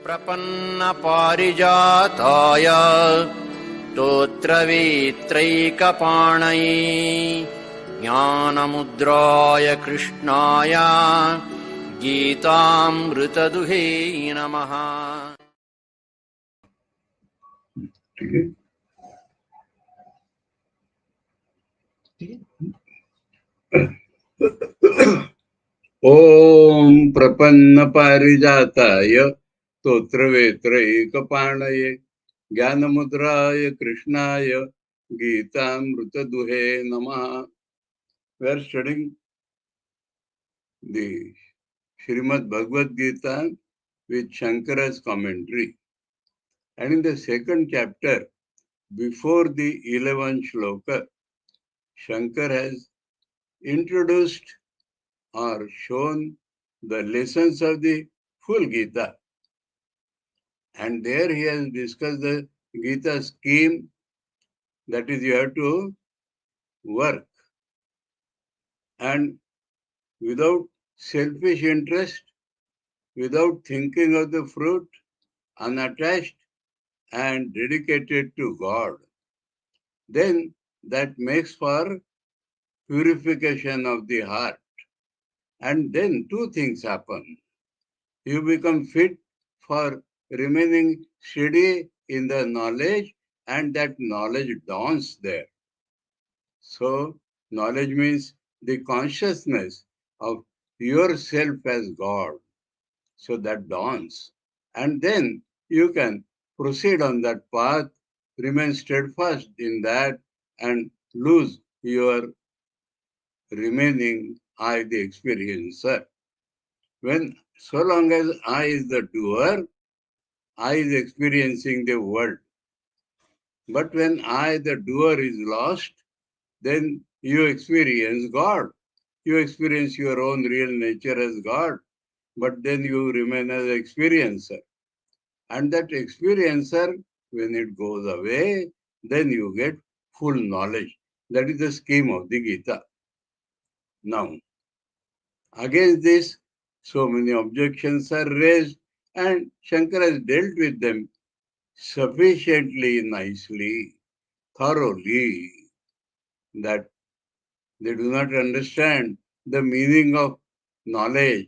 प्रपन्नपारिजाताय स्तोत्रवेत्रैकपाणये ज्ञानमुद्राय कृष्णाय गीतामृतदुहे नमः। ओम प्रपन्न पारिजाताय स्तोत्रवेत्रैकपाणये ज्ञानमुद्राय कृष्णाय गीतामृतदुहे नमः. We are studying the Srimad Bhagavad Gita with Shankara's commentary. And in the second chapter, before the 11th shloka, Shankar has introduced or shown the lessons of the full Gita. And there he has discussed the Gita scheme, that is, you have to work. And without selfish interest, without thinking of the fruit, unattached and dedicated to God, then that makes for purification of the heart. And then two things happen. You become fit for remaining steady in the knowledge, and that knowledge dawns there. So, knowledge means the consciousness of yourself as God. So that dawns. And then you can proceed on that path, remain steadfast in that, and lose your remaining I, the experiencer. When so long as I is the doer, I is experiencing the world. But when I, the doer, is lost, then you experience God. You experience your own real nature as God, but then you remain as experiencer. And that experiencer, when it goes away, then you get full knowledge. That is the scheme of the Gita. Now, against this, so many objections are raised, and Shankara has dealt with them sufficiently nicely, thoroughly, that they do not understand the meaning of knowledge.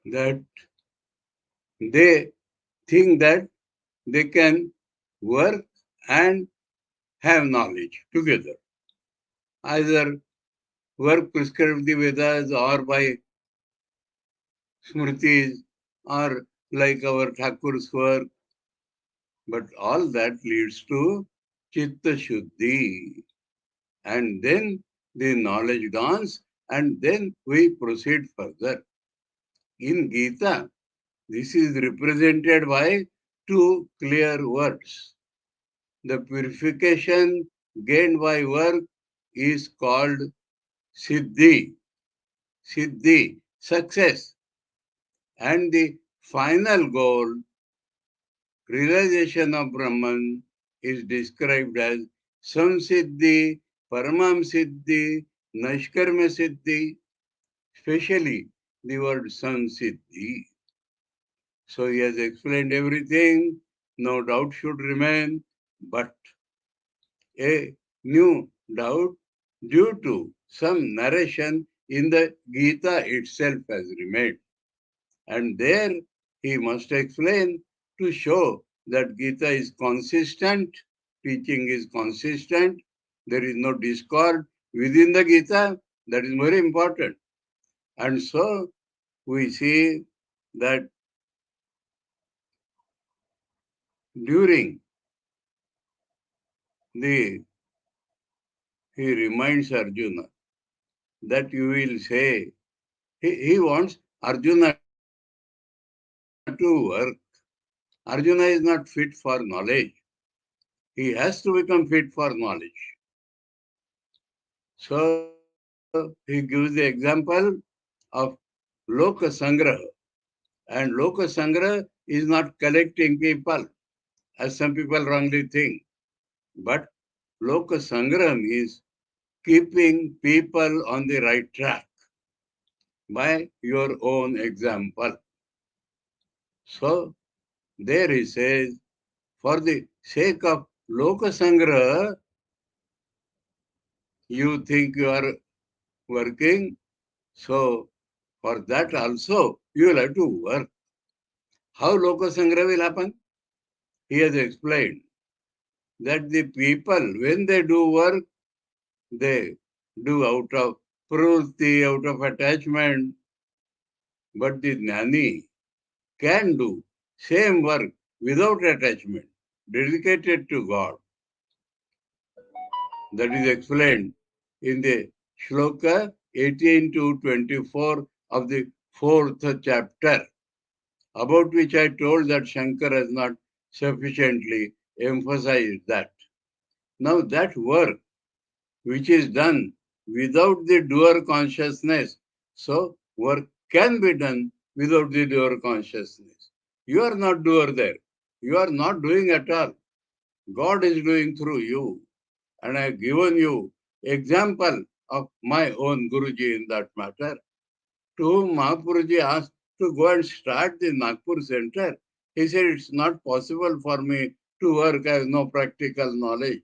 That they think that they can work and have knowledge together. Either work prescribed the Vedas or by Smritis or like our Thakur's work. But all that leads to Chitta Shuddhi. And then the knowledge dawns, and then we proceed further. In Gita, this is represented by two clear words. The purification gained by work is called Siddhi. Siddhi, success. And the final goal, realization of Brahman, is described as Samsiddhi, Paramam Siddhi, Nashkarma Siddhi, especially the word Samsiddhi. So he has explained everything, no doubt should remain, but a new doubt due to some narration in the Gita itself has remained. And there he must explain to show that Gita is consistent, teaching is consistent, there is no discord within the Gita, that is very important. And so we see that during he reminds Arjuna that you will say, he wants Arjuna to work. Arjuna is not fit for knowledge. He has to become fit for knowledge. So he gives the example of Loka Sangraha. And Loka Sangraha is not collecting people, as some people wrongly think. But Loka Sangraha means keeping people on the right track by your own example. So there he says, for the sake of Loka Sangraha, you think you are working, so for that also you will have to work. How Loka Sangraha will happen? He has explained that the people, when they do work, they do out of pravritti, out of attachment, but the jnani can do same work without attachment, dedicated to God. That is explained in the shloka 18 to 24 of the 4th chapter, about which I told that Shankar has not sufficiently emphasized that. Now that work which is done without the doer consciousness, so work can be done without the doer consciousness. You are not doer there. You are not doing at all. God is doing through you. And I have given you example of my own Guruji in that matter, to whom Mahapuruji asked to go and start the Nagpur Center. He said, it's not possible for me to work, I have no practical knowledge.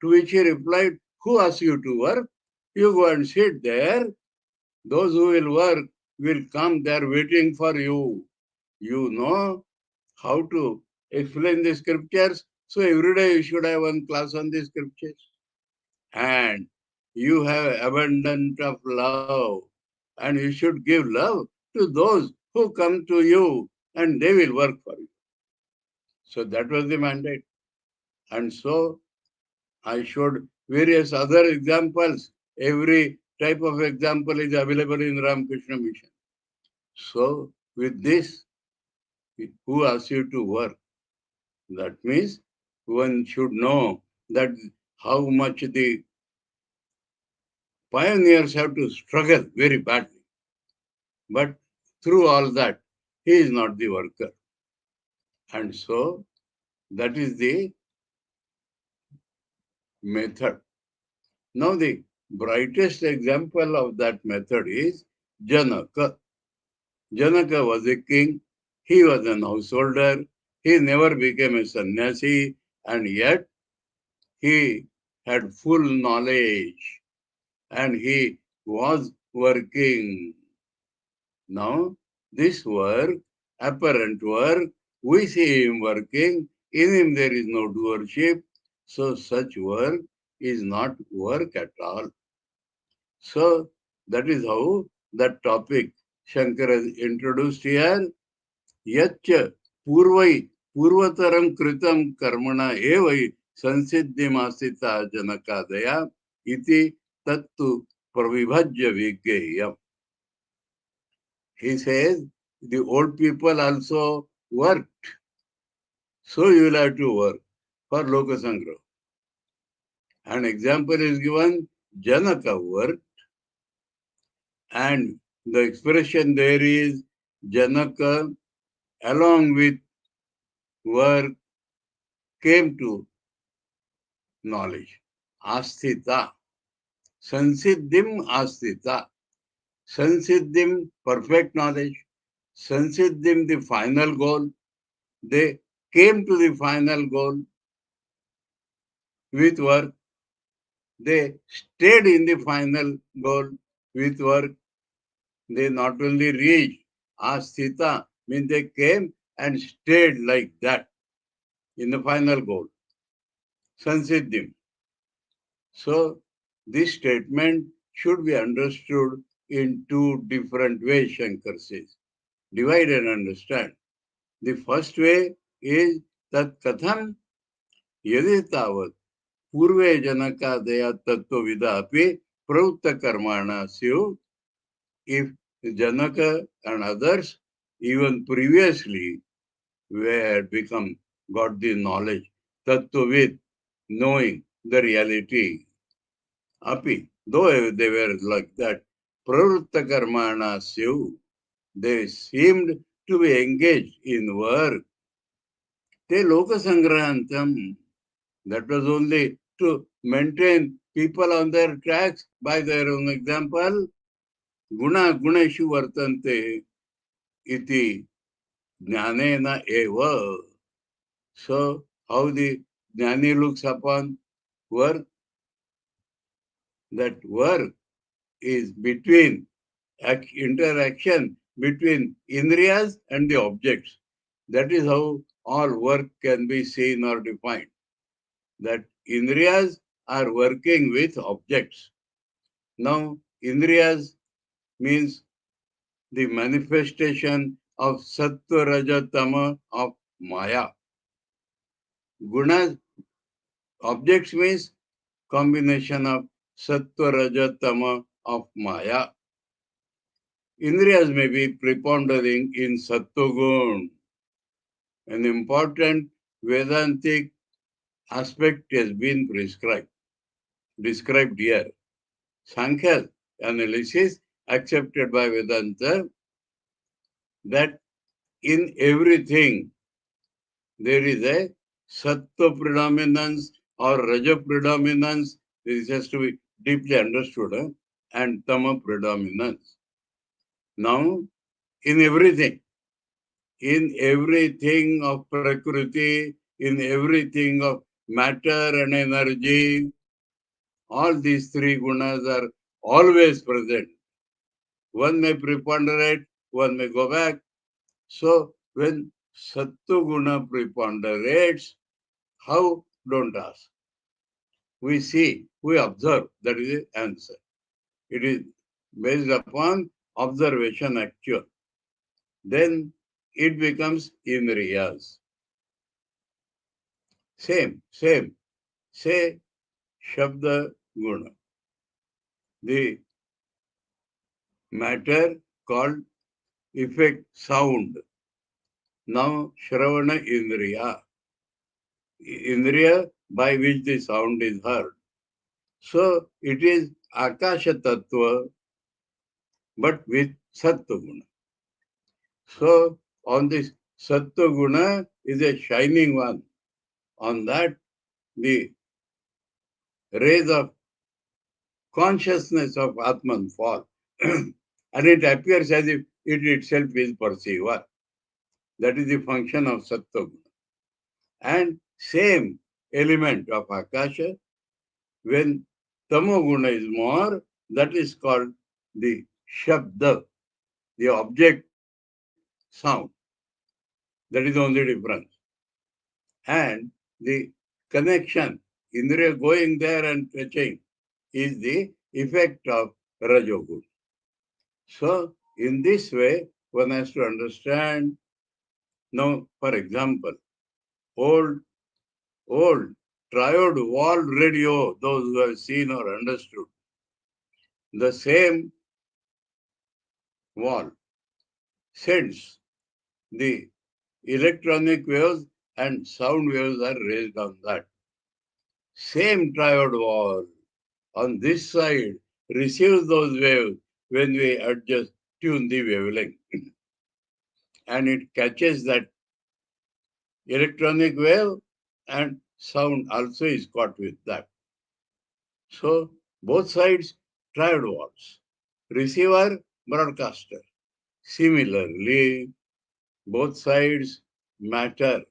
To which he replied, who asked you to work? You go and sit there. Those who will work will come there waiting for you. You know how to explain the scriptures. So every day you should have one class on the scriptures. And you have abundance of love. And you should give love to those who come to you and they will work for you. So that was the mandate. And so I showed various other examples. Every type of example is available in Ramakrishna Mission. So with this, who asks you to work? That means one should know that how much the pioneers have to struggle very badly. But through all that, he is not the worker. And so that is the method. Now the brightest example of that method is Janaka. Janaka was a king, he was an householder, he never became a sannyasi, and yet he had full knowledge and he was working. Now, this work, apparent work, we see him working, in him there is no doership, so such work is not work at all. So, that is how that topic Shankar has introduced here. Yach purvai purvataram kritam karmana evai Sansiddhimasita Janakadaya iti tattu pravibhajya vigeyam. He says, the old people also worked. So you will have to work for Lokasangra. An example is given, Janaka worked, and the expression there is Janaka along with work came to knowledge. Asthita. Sansiddhim asthita. Sansiddhim, perfect knowledge. Sansiddhim, the final goal. They came to the final goal with work. They stayed in the final goal with work. They not only reached asthita, means they came and stayed like that in the final goal. Sansiddhim. So this statement should be understood in two different ways, Shankar says. Divide and understand. The first way is that katham yadi tavat purve janakadaya tattvavida api pravutta karmana syu. If Janaka and others, even previously, had got the knowledge, tattvavid, knowing the reality, api, though they were like that, pravutta karmana syu, they seemed to be engaged in work. Te lokasangrahantam, that was only to maintain people on their tracks by their own example. Guna guneshu vartante iti jnanena eva. So, how the jnani looks upon work? That work is between interaction between indriyas and the objects. That is how all work can be seen or defined. That indriyas are working with objects. Now, indriyas means the manifestation of sattva, raja, tama of maya. Gunas, objects means combination of sattva, raja, tama of maya. Indriyas may be prepondering in sattva-gun. An important Vedantic aspect has been described here. Sankhya analysis accepted by Vedanta that in everything there is a sattva predominance or raja predominance. This has to be deeply understood, and tama predominance. Now, in everything of prakriti, in everything of matter and energy, all these three gunas are always present. One may preponderate, one may go back. So when sattva guna preponderates, how? Don't ask. We see, we observe, that is the answer. It is based upon observation actual. Then it becomes indriyas. Same. Say Shabda Guna. The matter called effect sound. Now Shravana Indriya. Indriya by which the sound is heard. So it is Akasha Tattva but with Sattva Guna. So on this Sattva Guna is a shining one. On that the rays of consciousness of Atman fall. And it appears as if it itself is perceiver. That is the function of Sattva Guna. And same element of Akasha, when Tamo Guna is more, that is called the Shabda, the object sound. That is the only difference. And the connection, Indriya going there and touching, is the effect of Rajoguna. So, in this way, one has to understand. Now, for example, old triode wall radio, those who have seen or understood, the same wall sends the electronic waves and sound waves are raised on that. Same triode wall on this side receives those waves when we tune the wavelength. And it catches that electronic wave and sound also is caught with that. So both sides triode walls. Receiver, broadcaster. Similarly, both sides matter.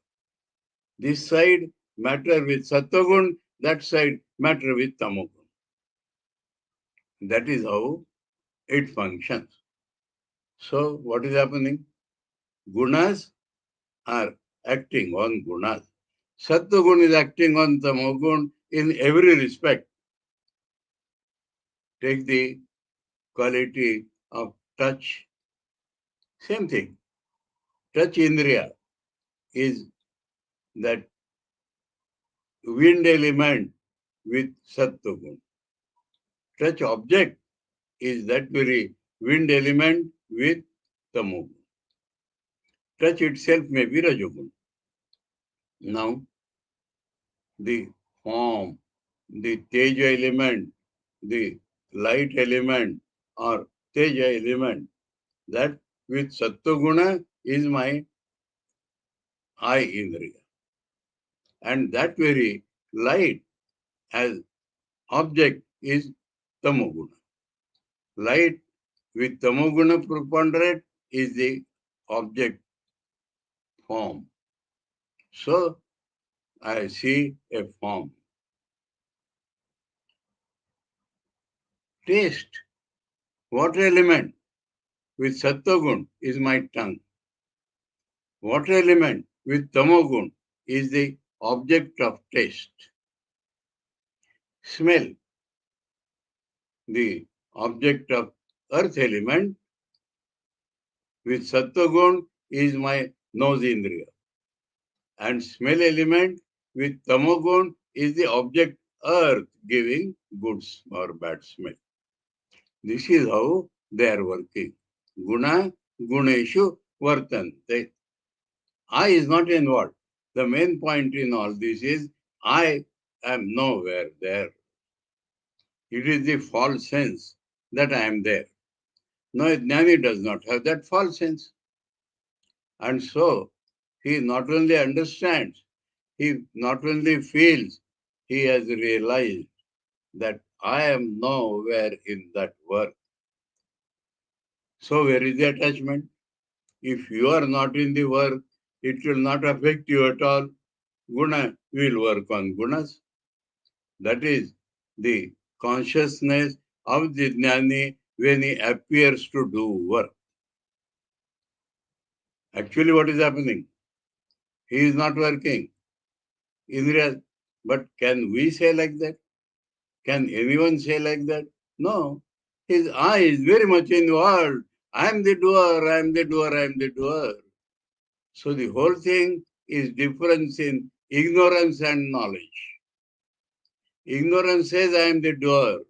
This side matter with Sattvagun, that side matter with Tamogun. That is how it functions. So what is happening? Gunas are acting on gunas. Sattvagun is acting on Tamogun in every respect. Take the quality of touch. Same thing. Touch Indriya is that wind element with Sattvagun. Touch object is that very wind element with Tamogun. Touch itself may be Rajogun. Now, the form, the Teja element, the light element or Teja element, that with Sattva-guna is my eye indriya. And that very light as object is Tamoguna. Light with Tamoguna preponderate is the object form. So I see a form. Taste. Water element with Sattvagun is my tongue. Water element with Tamogun is the object of taste. Smell. The object of earth element with Sattvagun is my nose indriya. And smell element with Tamogun is the object earth giving good or bad smell. This is how they are working. Guna, guneshu, vartante. I is not involved. The main point in all this is I am nowhere there. It is the false sense that I am there. No, Jnani does not have that false sense. And so he not only understands, he not only feels, he has realized that I am nowhere in that work. So where is the attachment? If you are not in the work, it will not affect you at all. Guna will work on gunas. That is the consciousness of the Jnani when he appears to do work. Actually, what is happening? He is not working. Indriya, but can we say like that? Can anyone say like that? No. His eye is very much involved. I am the doer, I am the doer, I am the doer. So the whole thing is difference in ignorance and knowledge. Ignorance says I am the doer.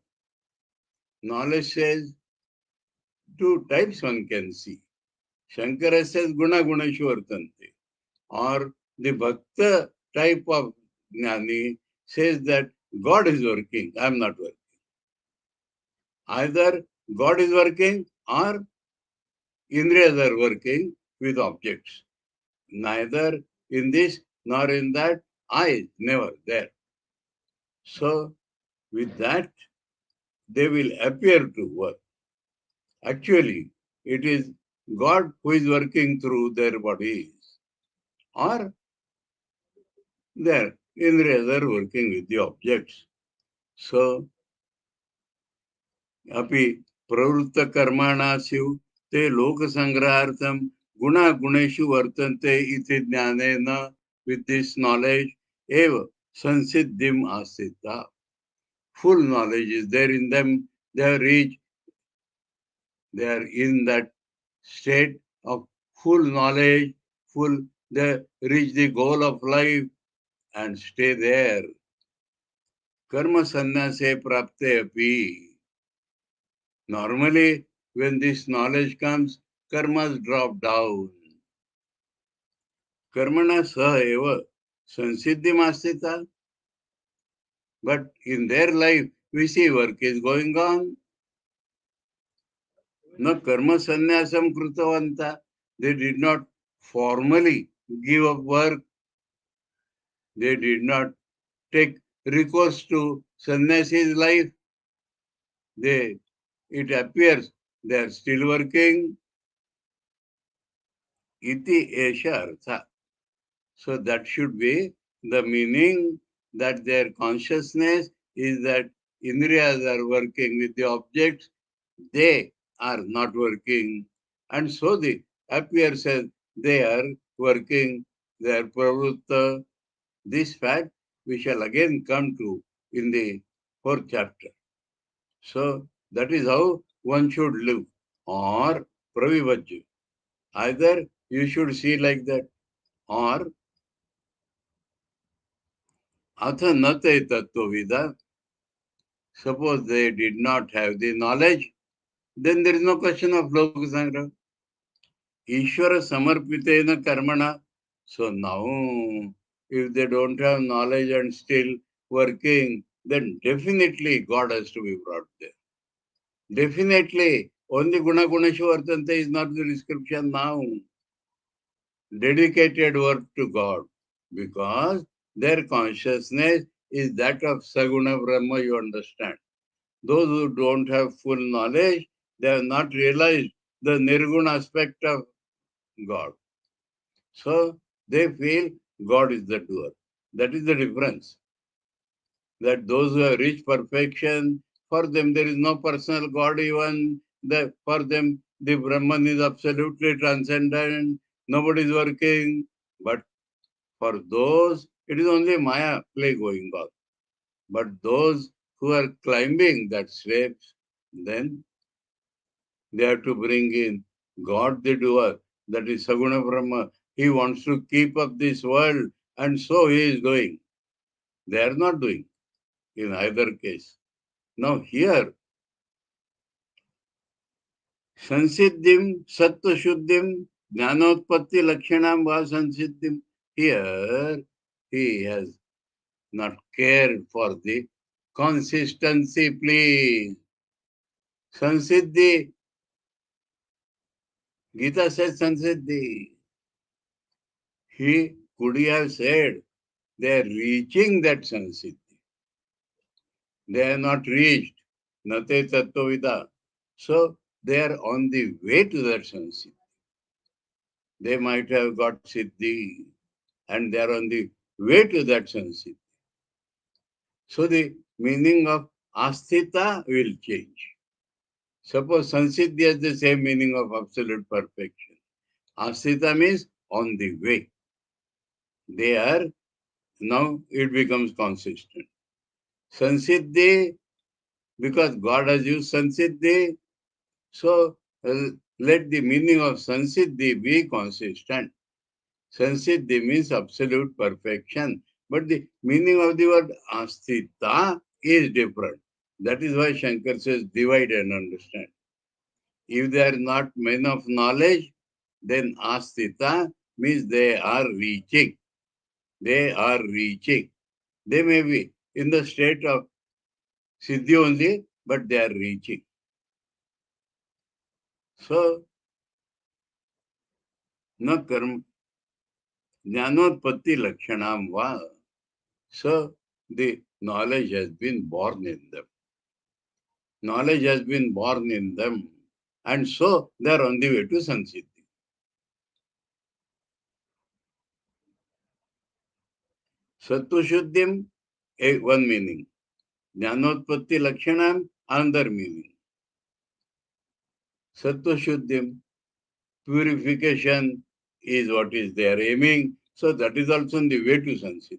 Knowledge says two types one can see. Shankara says guna gunashu vartante. Or the bhakta type of jnani says that God is working, I am not working. Either God is working or Indriyas are working with objects. Neither in this nor in that, I is never there. So with that, they will appear to work. Actually, it is God who is working through their bodies. Or their Indriyas are working with the objects. So, api pravritta karmana siv te loka sangrahartham guna guneshu vartante iti jnanena. With this knowledge, eva sansiddhim asita. Full knowledge is there in them. They are in that state of full knowledge, they reach the goal of life and stay there. karma sannyase prapte api. Normally, when this knowledge comes, karmas drop down. Karmana sah eva sansiddhim astita. But in their life, we see work is going on. No karma sannyasam krutavanta. They did not formally give up work. They did not take recourse to sannyasi's life. It appears they are still working. Iti esha artha. So that should be the meaning, that their consciousness is that indriyas are working with the objects, they are not working. And so they appears as they are working, they are pravutta. This fact we shall again come to in the fourth chapter. So that is how one should live. Or pravivajju. Either you should see like that, or atha nate tattvavida. Suppose they did not have the knowledge, then there is no question of lokasangra. Ishvara samarpitena karmana. So now, if they don't have knowledge and still working, then definitely God has to be brought there. Definitely, only guna guneshwartanta is not the description now. Dedicated work to God, because their consciousness is that of Saguna Brahma, you understand. Those who don't have full knowledge, they have not realized the Nirguna aspect of God. So they feel God is the doer. That is the difference. That those who have reached perfection, for them there is no personal God even. For them the Brahman is absolutely transcendent. Nobody is working. But for those, it is only Maya play going on. But those who are climbing that steps, then they have to bring in God the doer. That is Saguna Brahma. He wants to keep up this world, and so he is doing. They are not doing in either case. Now here, Sansiddhim, Sattva Shuddhim, Jnanotpatti Lakshanam va Sansiddhim. Here, he has not cared for the consistency, please. Sansiddhi, Gita says Sansiddhi. He could have said they are reaching that Sansiddhi. They have not reached Nate Tattvavida. So they are on the way to that Sansiddhi. They might have got Siddhi and they are on the way to that Sansiddhi. So the meaning of Asthita will change. Suppose Sansiddhi has the same meaning of absolute perfection. Asthita means on the way. They are, now it becomes consistent. Sansiddhi, because God has used Sansiddhi, so let the meaning of Sansiddhi be consistent. Sansiddhi means absolute perfection. But the meaning of the word Asthita is different. That is why Shankar says divide and understand. If they are not men of knowledge, then Asthita means they are reaching. They are reaching. They may be in the state of Siddhi only, but they are reaching. So, na karma, jnanotpatti lakshanam va. So, the knowledge has been born in them. Knowledge has been born in them. And so, they are on the way to Sansiddhi. Sattva Shuddhim, one meaning. Jnanotpatti lakshanam, another meaning. Sattva Shuddhim, purification is what is they are aiming. So, that is also on the way to Sansiddhi.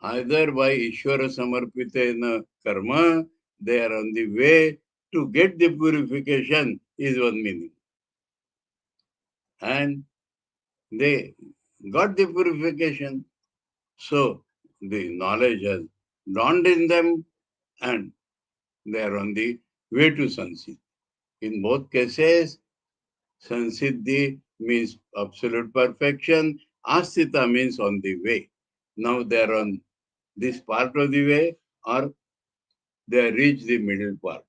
Either by Ishvara Samarpitena karma, they are on the way to get the purification, is one meaning. And they got the purification. So the knowledge has dawned in them, and they are on the way to Sansiddhi. In both cases, Sansiddhi means absolute perfection, Asthita means on the way. Now they are on this part of the way, or they have reached the middle part,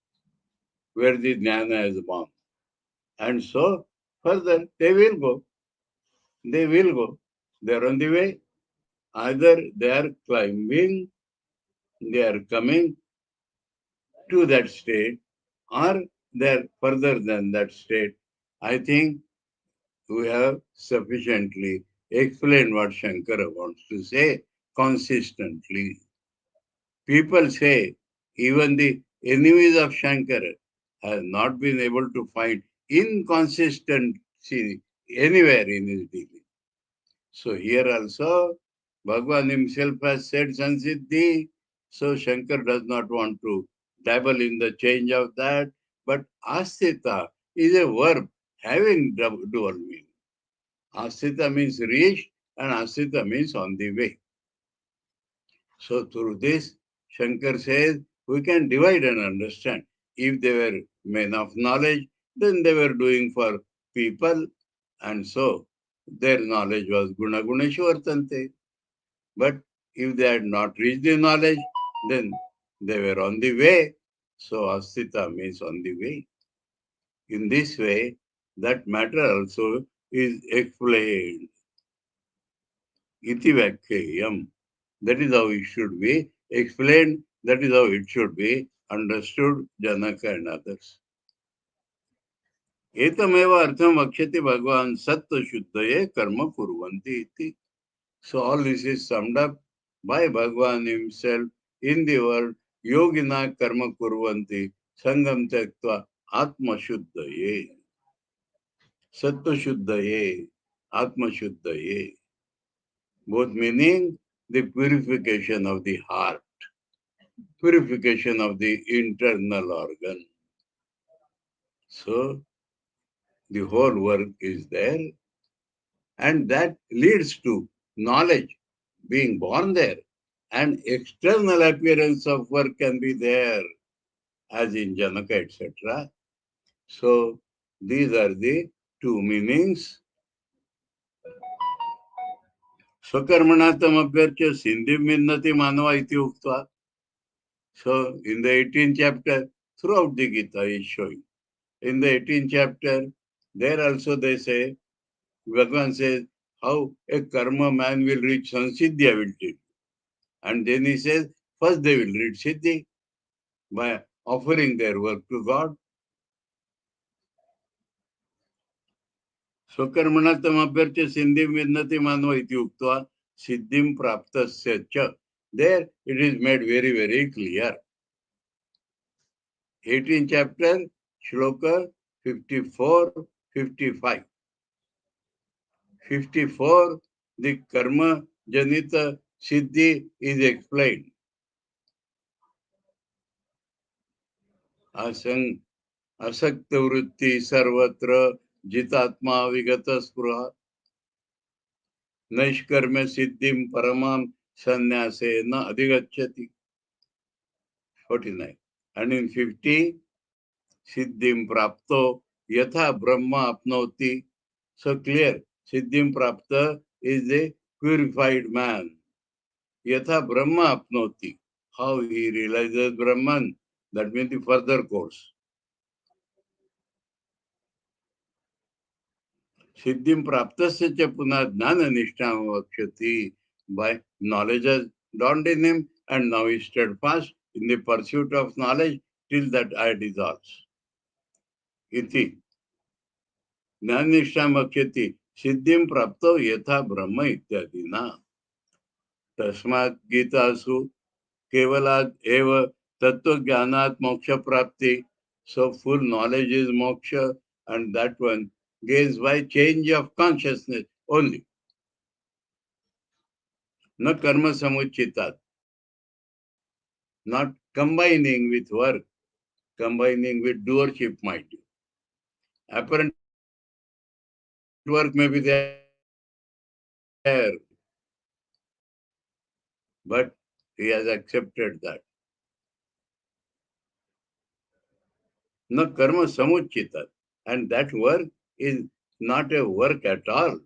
where the jnana is born. And so, further, they will go. They will go. They are on the way. Either they are climbing, they are coming to that state, or they are further than that state. I think we have sufficiently explained what Shankara wants to say consistently. People say even the enemies of Shankara have not been able to find inconsistency anywhere in his dealing. So here also, Bhagavan himself has said Sansiddhi, so Shankar does not want to dabble in the change of that. But Asthita is a verb having dual meaning. Asthita means reached and Asthita means on the way. So through this, Shankar says, we can divide and understand. If they were men of knowledge, then they were doing for people, and so their knowledge was guna guneshu vartante. But if they had not reached the knowledge, then they were on the way. So Asthita means on the way. In this way, that matter also is explained. Iti Vakyayam. That is how it should be explained. That is how it should be understood, Janaka and others. Etameva artham vakshati Bhagavan sattva shuddhaye karma kurvanti iti. So all this is summed up by Bhagavan himself in the word yogina karma kurvanti sangam tyaktva atma shuddhaye. Sattva shuddhaye, atma shuddhaye. Both meaning the purification of the heart, purification of the internal organ. So the whole work is there, and that leads to knowledge being born there, and external appearance of work can be there, as in Janaka, etc. So these are the two meanings. Swakarmanatam abhyarcha sindhim minnati manava iti uktva. So in the 18th chapter, throughout the Gita is showing. In the 18th chapter, there also they say, Bhagavan says, how a karma man will reach Sansiddhi, I will tell you. And then he says, first they will reach Siddhi by offering their work to God. Swakarmanatam abhyarcha sindhim vinnati manva iti uktva siddhim praptasya cha. There it is made very, very clear. 18th chapter, Shloka 54, 55. 54, the karma janita siddhi is explained. Asang asakta vritti sarvatra jitatma vigata spruha naishkarma siddhim paramam sannyase na adhigacchati. 49. And in 50, siddhim prapto yatha brahma apnoti. So clear, siddhim prapta is the purified man. Yatha brahma apnoti. How he realizes Brahman, that means the further course. Siddhim praptasya cha punah jnana nishtām vakshati. By knowledge has dawned in him, and now he is steadfast in the pursuit of knowledge till that eye dissolves. Iti. Jnana nishtām vakshati. Siddhim prapto yatha brahma ityadina. Tasmat gitasu kevalat eva tattva jnanat moksha prapti. So full knowledge is moksha, and that one gains by change of consciousness only. No karma samuchitat. Not combining with work, combining with doership might. Apparent work may be there, but it is not He has accepted that. Na karma samuchita. And that work is not a work at all,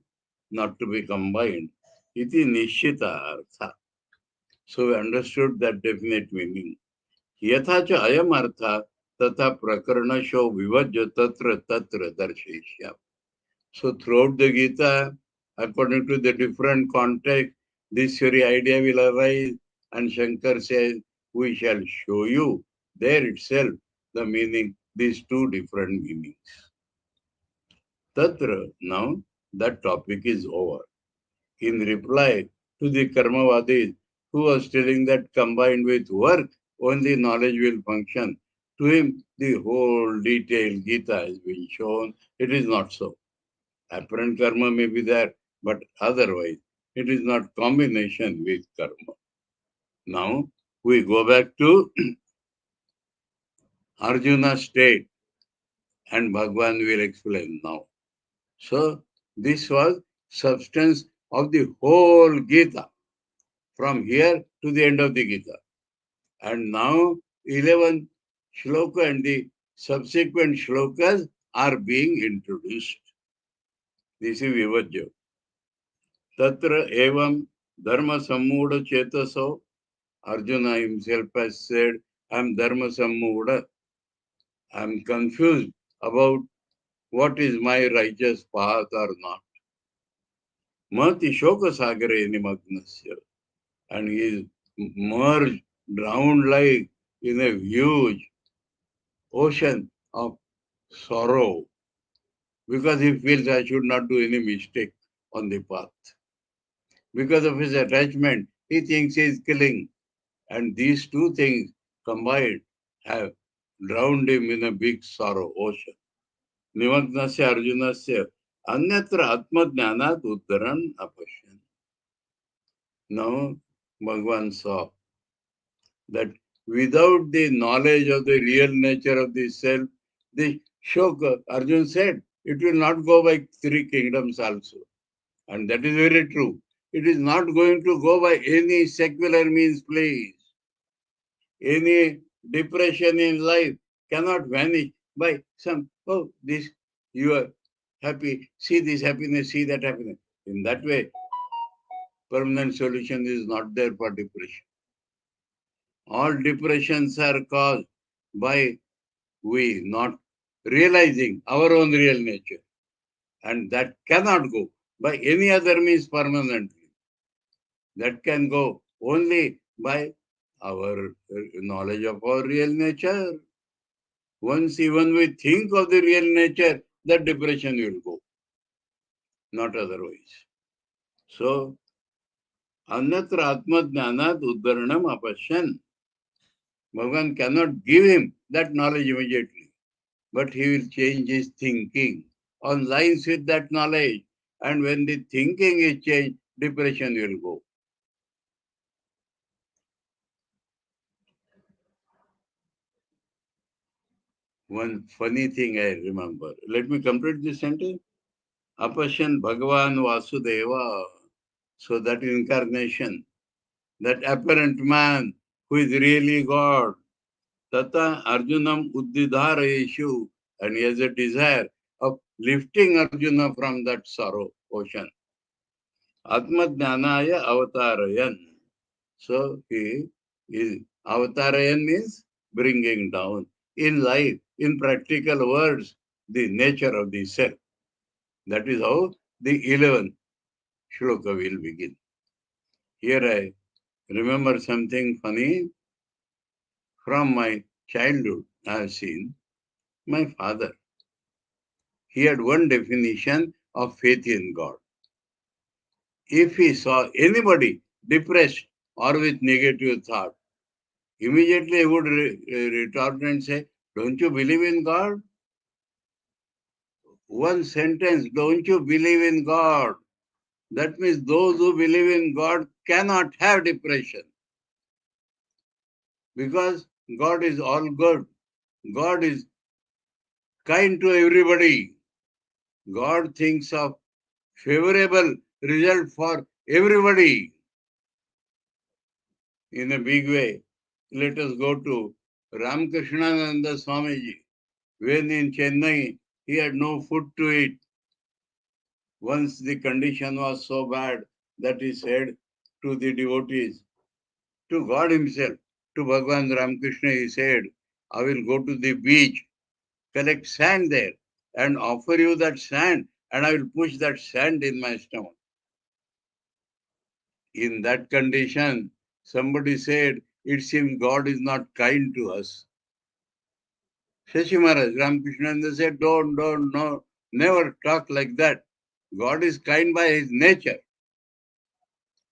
not to be combined. Iti nishchita artha. So we understood that definite meaning. Yatha cha ayam artha tata prakarnasho vivajya tatra tatra darsheshyam. So throughout the Gita, according to the different context, this very idea will arise, and Shankar says, we shall show you there itself the meaning, these two different meanings. Tatra, now that topic is over. In reply to the Karmavadis, who was telling that combined with work, only knowledge will function, to him the whole detailed Gita has been shown. It is not so. Apparent karma may be there, but otherwise it is not combination with karma. Now we go back to Arjuna's state, and Bhagwan will explain now. So this was substance of the whole Gita, from here to the end of the Gita. And now 11 shloka and the subsequent shlokas are being introduced. This is Vivajya. Tatra evam dharma sammuda chetaso. Arjuna himself has said, I am dharma sammuda. I am confused about what is my righteous path or not. Mati shoka sagare nimagnasya. And he is merged, drowned like in a huge ocean of sorrow, because he feels I should not do any mistake on the path. Because of his attachment, he thinks he is killing. And these two things combined have drowned him in a big sorrow ocean. Nimagnasya Arjunasya Anyatra Atmajnanat Uttaran Apashyan. Now Bhagavan saw that without the knowledge of the real nature of the self, the shoka, Arjun said, it will not go by three kingdoms also. And that is very true. It is not going to go by any secular means, please. Any depression in life cannot vanish by some, oh, this, you are happy, see this happiness, see that happiness. In that way, permanent solution is not there for depression. All depressions are caused by we not realizing our own real nature. And that cannot go by any other means permanently. That can go only by our knowledge of our real nature. Once even we think of the real nature, that depression will go, not otherwise. So, Anyatra Atmajnanat Uddharanam Apashyan. Bhagavan cannot give him that knowledge immediately, but he will change his thinking on lines with that knowledge. And when the thinking is changed, depression will go. One funny thing I remember. Let me complete this sentence. Apashyan Bhagavan Vasudeva. So that incarnation, that apparent man who is really God, Tata Arjunam Uddidharayeshu, and he has a desire of lifting Arjuna from that sorrow ocean. Atmajnanaya Avatarayan. So he is, Avatarayan means bringing down in life, in practical words, the nature of the self. That is how the 11th shloka will begin. Here I remember something funny from my childhood. I have seen my father. He had one definition of faith in God. If he saw anybody depressed or with negative thought, immediately he would retort and say, don't you believe in God? One sentence, don't you believe in God? That means those who believe in God cannot have depression. Because God is all good. God is kind to everybody. God thinks of favorable result for everybody. in a big way. Let us go to Ramakrishna Swamiji. When in Chennai, he had no food to eat. Once the condition was so bad that he said to the devotees, to God himself, to Bhagavan Ramakrishna, he said, I will go to the beach, collect sand there, and offer you that sand, and I will push that sand in my stomach. In that condition, somebody said, it seems God is not kind to us. Shashi Maharaj, Ramakrishna said, don't, no, never talk like that. God is kind by his nature.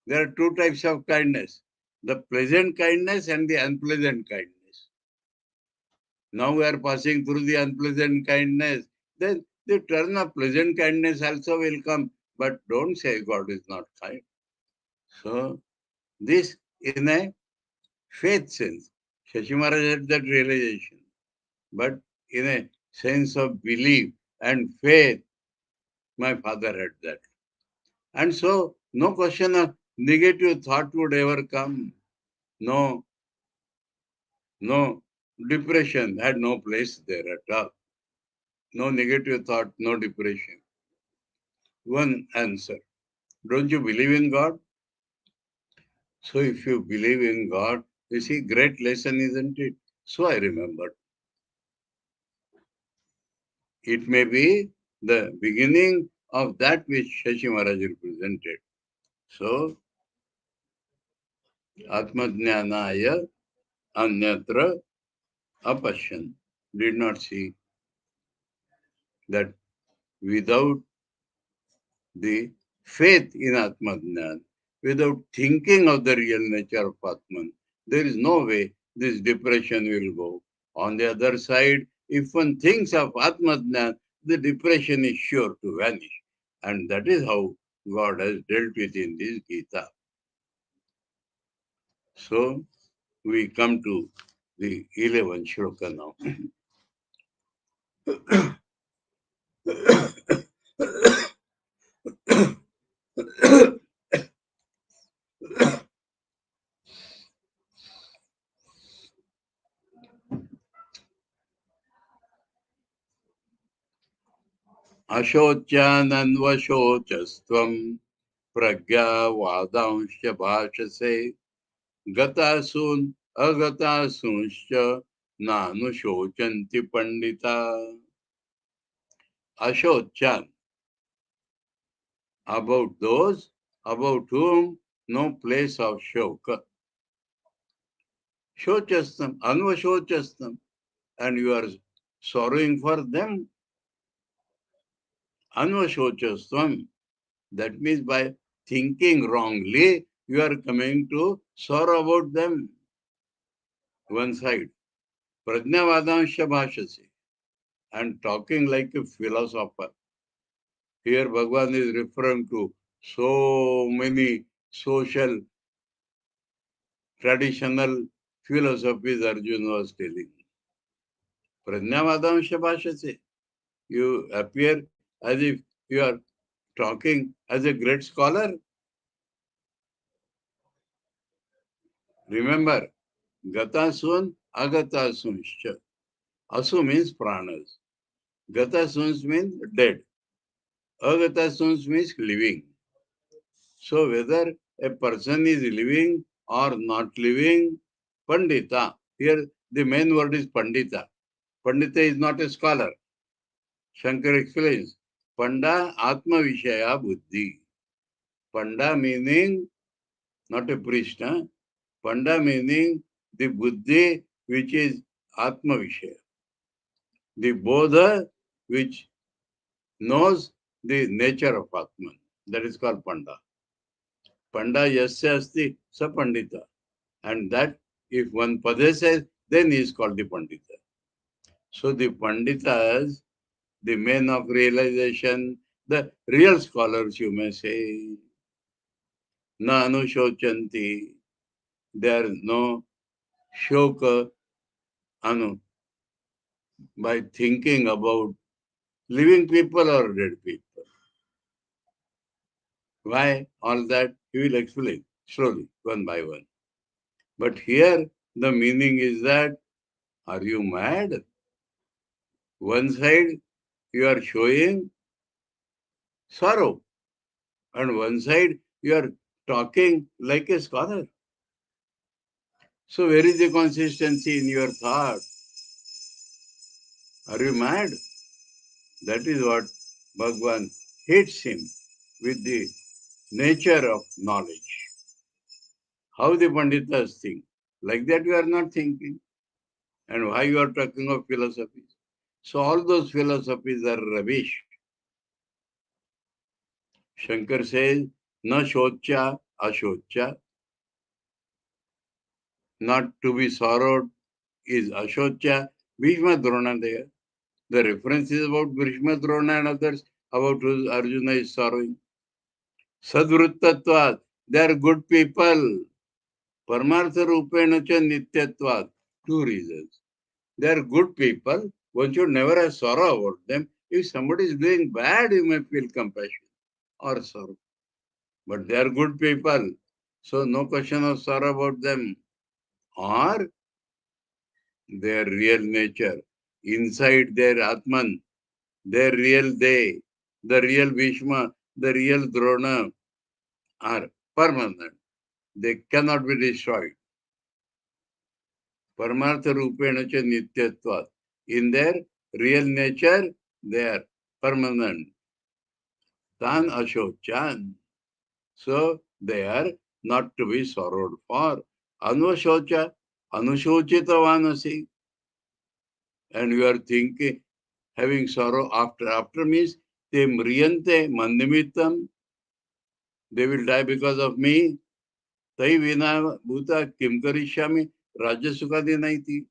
There are two types of kindness, the pleasant kindness and the unpleasant kindness. Now we are passing through the unpleasant kindness. Then the turn of pleasant kindness also will come. But don't say God is not kind. So this in a faith sense. Shashi Maharaj had that realization. But in a sense of belief and faith, my father had that. And so no question of negative thought would ever come. No depression had no place there at all. No negative thought, no depression. One answer. Don't you believe in God? So if you believe in God, you see, great lesson, isn't it? So I remembered. It may be the beginning of that which Shashi Maharaj represented. So, Atmajnanaya Anyatra Apashan did not see that without the faith in Atmajnan, without thinking of the real nature of Atman, there is no way this depression will go. On the other side, if one thinks of Atmajnan, the depression is sure to vanish. And that is how God has dealt with in this Gita. So, we come to the 11th shloka now. Ashocyananvashocastvam pragya bhashase gatasun agatasunshcha nanushocanti pandita. Ashocyan, about those about whom no place of shoka. Shochastam, anvashocastam, and you are sorrowing for them. Anvashocastam, that means by thinking wrongly, you are coming to sorrow about them. One side. Prajnavadansha bhashase, and talking like a philosopher. Here Bhagavan is referring to so many social, traditional philosophies Arjuna was telling. Prajnavadansha bhashase. You appear as if you are talking as a great scholar. Remember, gatasun, agatasunshcha. Asu means pranas. Gatasuns means dead. Agatasun's means living. So whether a person is living or not living, Pandita, here the main word is Pandita. Pandita is not a scholar. Shankar explains, Panda Atma Vishaya Buddhi. Panda meaning not a priest. Panda meaning the Buddhi which is Atma Vishaya. The Bodha which knows the nature of Atman. That is called Panda. Panda yasya asti sa pandita. And that if one possesses, then he is called the Pandita. So the Panditas, the men of realization, the real scholars you may say, na anushochanti, there is no shoka anu, by thinking about living people or dead people. Why all that? He will explain slowly, one by one. But here the meaning is that, are you mad? One side you are showing sorrow, and one side you are talking like a scholar. So where is the consistency in your thought? Are you mad? That is what Bhagwan hits him with the nature of knowledge. How the Panditas think. Like that you are not thinking. And why you are talking of philosophies? So all those philosophies are rubbish. Shankar says, na shocha ashocha. Not to be sorrowed is ashocha. Bhishma Drona there. The reference is about Bhishma Drona and others, about whose Arjuna is sorrowing. Sadvruttatvad, they are good people. Paramartha Rupena cha Nityatvad, two reasons. They are good people. One should never have sorrow about them. If somebody is doing bad, you may feel compassion or sorrow. But they are good people. So no question of sorrow about them. Or their real nature. Inside their Atman, their real they, the real Bhishma, the real Drona are permanent. They cannot be destroyed. Paramartha Rupena cha Nityatvat. In their real nature, they are permanent. Tan Ashochan. So they are not to be sorrowed for. Anvashocha, Anushochitavanasi. And you are thinking, having sorrow after means te mriyante mandimitam. They will die because of me. Tai vina bhuta kim karishyami rajya sukadi naiti.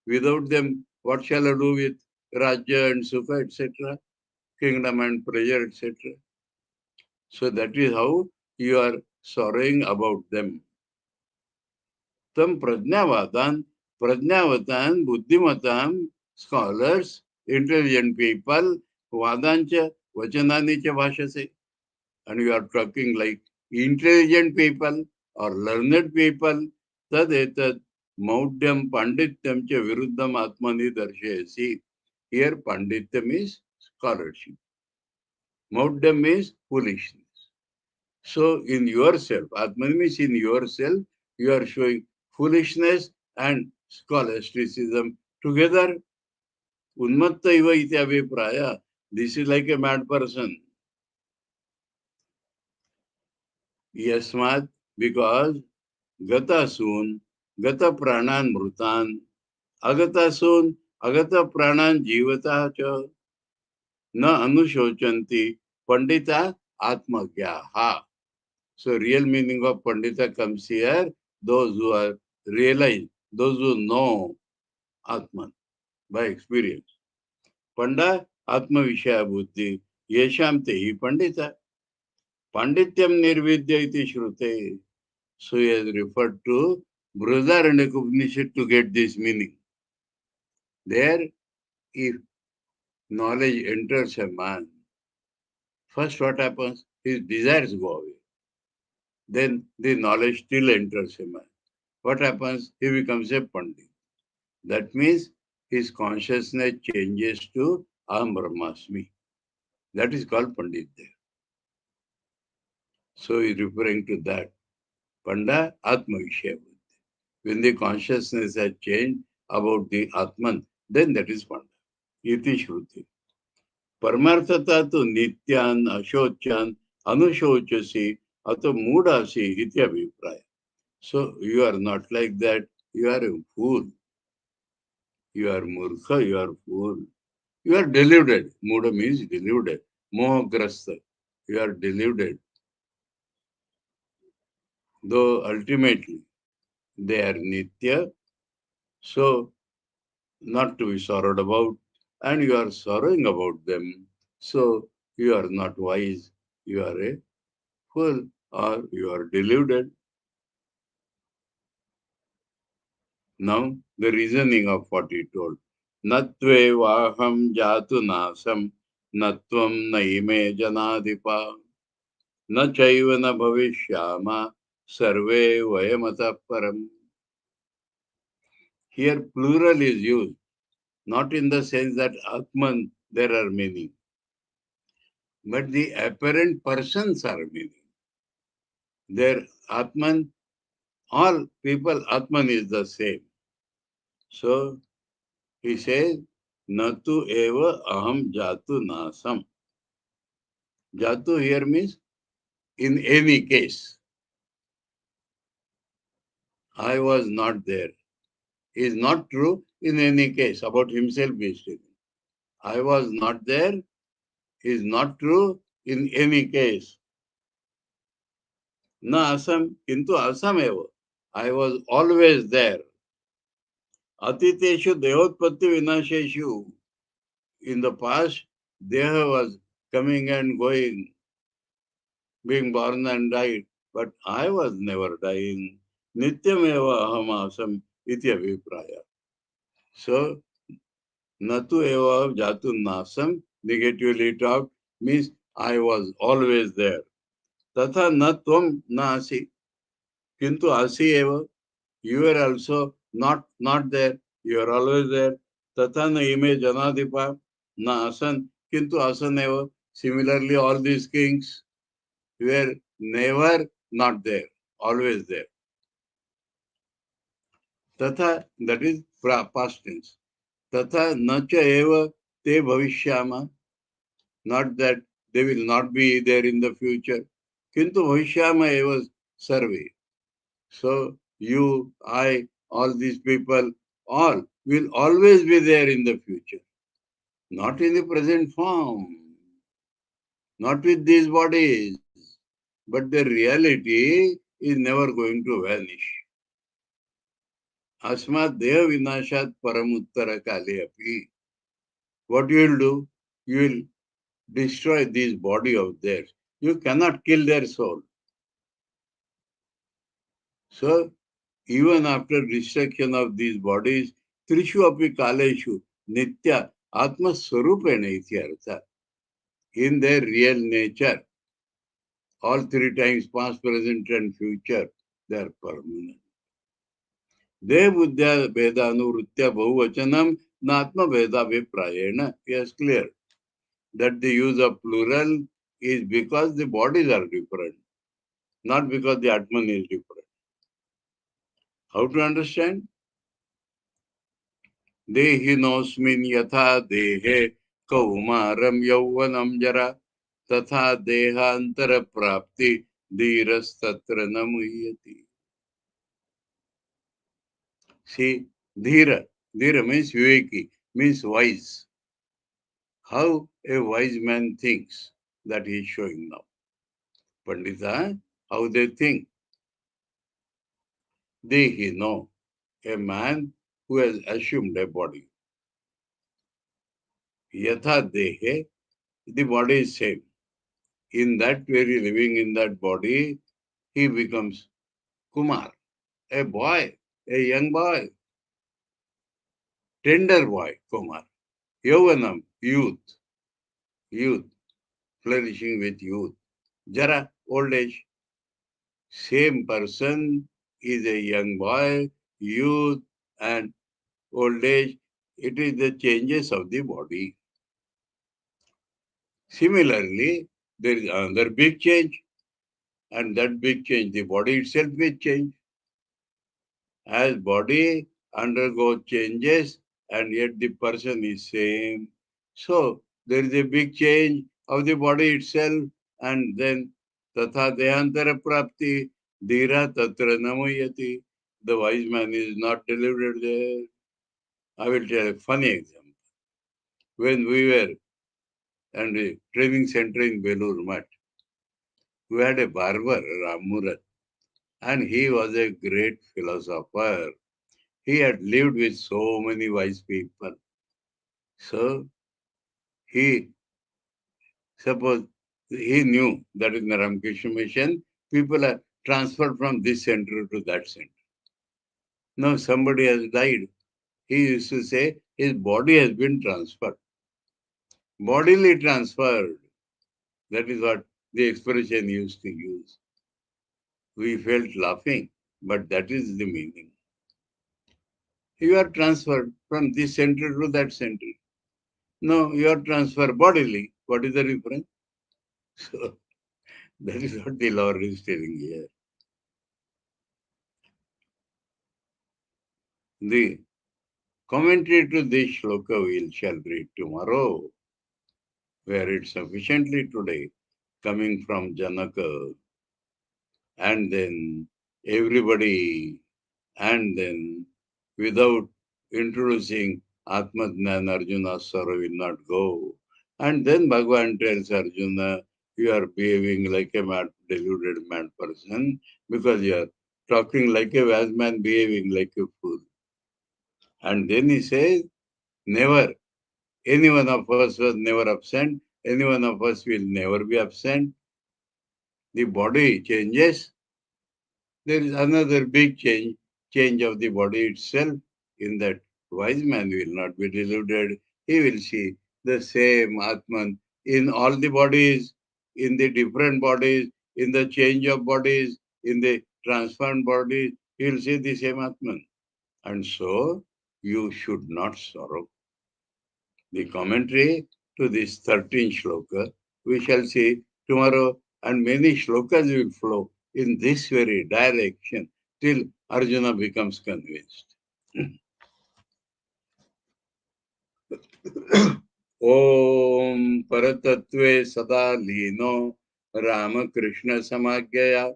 Without them, what shall I do with rajya and sukha, etc., kingdom and pleasure, etc. So that is how you are sorrowing about them. Tam prajnavatan, buddhimatam, scholars, intelligent people, vadancha, vachananicha bhashase. And you are talking like intelligent people or learned people, tad etad maudyam pandityam cha viruddham atmani darshayasi. Here pandityam is scholarship. Maudyam means foolishness. So in yourself, atmani means in yourself, you are showing foolishness and scholasticism together. Unmatta iva iti abhipraya. This is like a mad person. Yasmat, because gata soon, gata pranan mrutan, agata soon, agata pranan jivata cha, na anushocanti, pandita atmagyaha. So real meaning of pandita comes here, those who are realized, those who know Atman by experience. Panda Atma Vishaya Buddhi, Yesham Tehi Pandita. Pandityam Nirvidya iti Shrute. So he has referred to Brihadaranyaka Upanishad to get this meaning. There, if knowledge enters a man, first what happens? His desires go away. Then the knowledge still enters a man. What happens? He becomes a Pandit. That means his consciousness changes to Aham Brahmasmi. That is called Pandit there. So he is referring to that. Panda Atma Vishaya Buddhi. When the consciousness has changed about the Atman, then that is Panda. Iti Shruti. Paramarthata tu nityan, ashochan, anushochasi, ato mudasi, iti abhipraya. So you are not like that. You are a fool. You are murkha, you are fool. You are deluded. Muda means deluded. Mohagrasta. You are deluded. Though ultimately they are nitya, so not to be sorrowed about, and you are sorrowing about them. So you are not wise. You are a fool or you are deluded. Now the reasoning of what he told. Natve vaham jatu nasam natvam naime janadipa na chaiva na bhavishyama sarve vayamata param. Here plural is used, not in the sense that Atman there are many, but the apparent persons are many. There Atman, all people, Atman is the same. So he says, Natu eva aham jatu nasam. Jatu here means in any case. I was not there. Is not true in any case. About himself he is speaking. I was not there is not true in any case. Na asam, kintu asam eva. I was always there. Atiteshu devotpatti vinasheshu. In the past, Deha was coming and going, being born and died. But I was never dying. Nityam eva aham asam iti avipraya. So, natu eva jatu nasam, negatively talked, means I was always there. Tatha na tvam na asi. Kintu asi eva. You were also not there. You are always there. Tatha na ime janadipa na asan. Kintu asan eva. Similarly, all these kings were never not there. Always there. Tatha, that is past tense. Tatha nacha eva te bhavishyama. Not that they will not be there in the future. Kintu bhavishyama eva sarve. So you, I, all these people, all will always be there in the future. Not in the present form, not with these bodies, but the reality is never going to vanish. Asmat deha vinashat paramuttara kale api. What you will do? You will destroy this body of theirs. You cannot kill their soul. So even after destruction of these bodies, Trishu api kaleshu nitya atma swarupena iti artha. In their real nature, all three times, past, present, and future, they are permanent. De buddhya veda anurutya bahuvachanam natma veda viprayena. Yes, clear that the use of plural is because the bodies are different, not because the Atman is different. How to understand? देहिनोऽस्मिन् यथा देहे कौमारं यौवनं जरा तथा देहान्तरप्राप्ति धीरस्तत्र न मुह्यति. See, dhira means viveki, means wise. How a wise man thinks, that he is showing now. Pandita, how they think. Dehino, a man who has assumed a body. Yatha dehe, the body is same. In that very living in that body, he becomes Kumar, a boy, a young boy, tender boy, Kumar. Yauvanam, youth, flourishing with youth. Jara, old age. Same person is a young boy, youth, and old age. It is the changes of the body. Similarly, there is another big change, and that big change, the body itself will change. As body undergoes changes and yet the person is same. So there is a big change of the body itself, and then tatha dehantara prapti dhira tatra namayati. The wise man is not delivered there. I will tell a funny example. When we were at a training center in Belur Math, we had a barber, Ramurat, and he was a great philosopher. He had lived with so many wise people. So he, suppose he knew that in the Ramakrishna Mission, people are transferred from this center to that center. Now somebody has died. He used to say his body has been transferred. Bodily transferred. That is what the expression used to use. We felt laughing, but that is the meaning. You are transferred from this center to that center. No, you are transferred bodily. What is the difference? So, that is what the Lord is telling here. The commentary to this shloka we shall read tomorrow, where it's sufficiently today coming from Janaka, and then everybody, and then without introducing Atmajnan, Arjuna's sorrow will not go. And then Bhagavan tells Arjuna, you are behaving like a mad, deluded mad person because you are talking like a wise man, behaving like a fool. And then he says, never, any one of us was never absent, any one of us will never be absent. The body changes. There is another big change of the body itself, in that wise man will not be deluded. He will see the same Atman in all the bodies, in the different bodies, in the change of bodies, in the transformed bodies. He will see the same Atman. And so, you should not sorrow. The commentary to this 13th shloka, we shall see tomorrow, and many shlokas will flow in this very direction till Arjuna becomes convinced. Om Paratatve Sada Lino Ramakrishna Samagya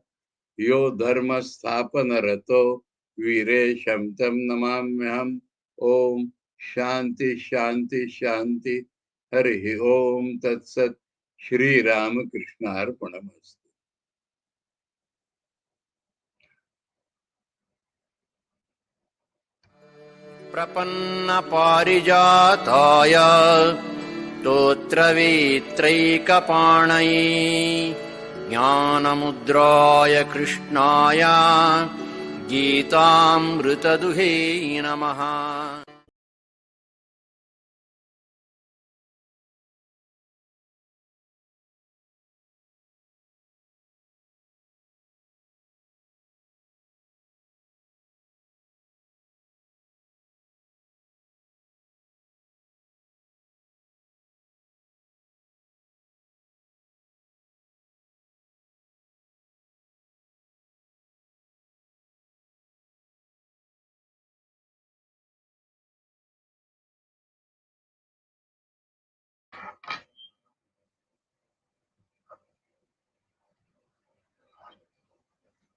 Yo Dharma Sthapana Rato Vire Shamtam Namamyam Om Shanti Shanti Shanti Hari Om Tat Sat Shri Ramakrishna Arpanamastu. Prapanna parijataya totravitraikapanai jnanamudraya krishnaya Gitamritaduhe namaha.